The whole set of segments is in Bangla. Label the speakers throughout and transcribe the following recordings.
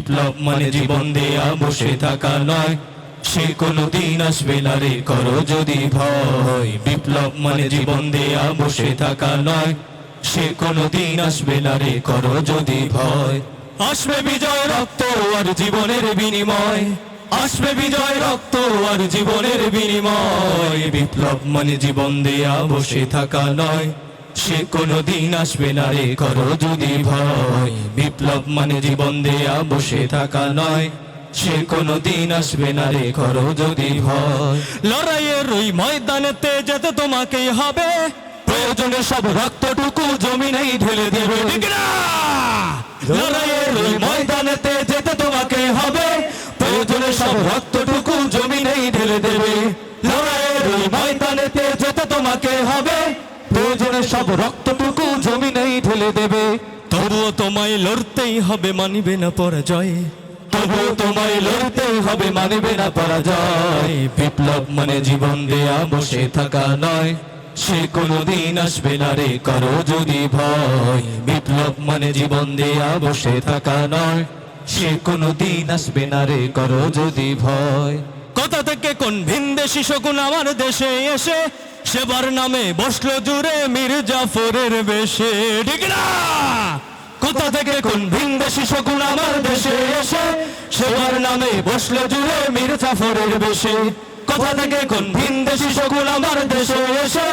Speaker 1: বিপ্লব মানে জীবন দেয়া বসে থাকা নয়, সে কোনদিন আসবে না রে করো যদি ভয়। বিপ্লব মানে জীবন দেয়া বসে থাকা নয়, সে কোনদিন আসবে না রে করো যদি ভয়। আসবে বিজয় রক্ত আর জীবনের বিনিময়, আসবে বিজয় রক্ত আর জীবনের বিনিময়। বিপ্লব মানে জীবন দেয়া বসে থাকা নয়, সে কোনদিন আসবে না রে করো যদি ভয়। বিপ্লব মানে জীবন দেয়া বসে থাকা নয়, সে কোনদিন আসবে না রে করো যদি ভয়। লড়াইয়ের ওই ময়দানেতে যেতে তোমাকেই হবে, প্রয়োজনে সব রক্তটুকু জমিনেই ঢেলে দেবে, ঠিক না? লড়াইয়ের ওই ময়দানেতে যেতে তোমাকে হবে, প্রয়োজনে সব রক্তটুকু জমিনেই ঢেলে দেবে। লড়াইয়ের ওই ময়দানেতে যেতে তোমাকে হবে, প্রয়োজনে সব রক্তটুকু জমিনেই ঢেলে দেবে। তবুও তোমায় লড়তেই হবে, মানিবে না পরাজয়, তবুও তোমায় লড়তেই হবে, মানিবে না পরাজয়। বিপ্লব মানে জীবন দেয়া বসে থাকা নয়, সে কোনদিন আসবে না রে করো যদি ভয়। বিপ্লব মানে জীবন দেয়া বসে থাকা নয়, সে কোনদিন আসবে না রে করো যদি ভয়। কোথা থেকে কোন ভিনদেশী শকুন আমার দেশে এসে সেবার নামে বসলো জুড়ে মীর জাফরের বেশে, ঠিক না? কোথা থেকে কোন ভিনদেশী শকুন আমার দেশে এসে সেবার নামে বসলো জুড়ে মীর জাফরের বেশে। কোথা থেকে কোন ভিনদেশী শকুন আমার দেশে এসে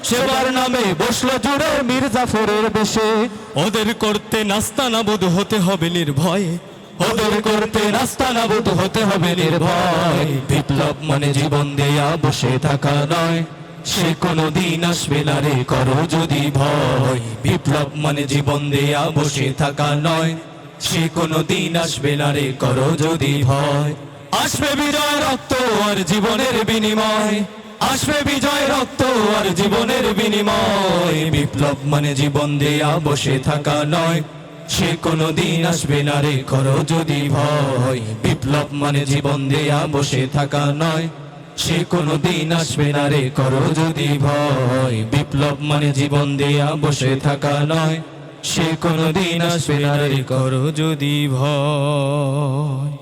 Speaker 1: সেবার নামে বসলো জুড়ে মীর জাফরের বেশে। ওদের করতে নাস্তানাবুদ হতে হবে নির্ভয়ে, ওদের করতে নাস্তানাবুদ হতে হবে নির্ভয়। বিপ্লব মানে জীবন দেয়া বসে থাকা নয়, সে কোনদিন আসবে না রে করো যদি ভয়। বিপ্লব মানে জীবন দেয়া বসে থাকা নয়, সে কোনদিন আসবে না রে করো যদি ভয়। আসবে বিজয় রক্ত আর জীবনের বিনিময়, আসবে বিজয় রক্ত আর জীবনের বিনিময়। বিপ্লব মানে জীবন দেয়া বসে থাকা নয়, সে কোনদিন আসবে না রে করো যদি ভয়। বিপ্লব মানে জীবন দেয়া বসে থাকা নয়, সে কোনদিন আসবে না রে করো যদি ভয়। বিপ্লব মানে জীবন দেয়া বসে থাকা নয়, সে কোনদিন আসবে না রে করো যদি ভয়।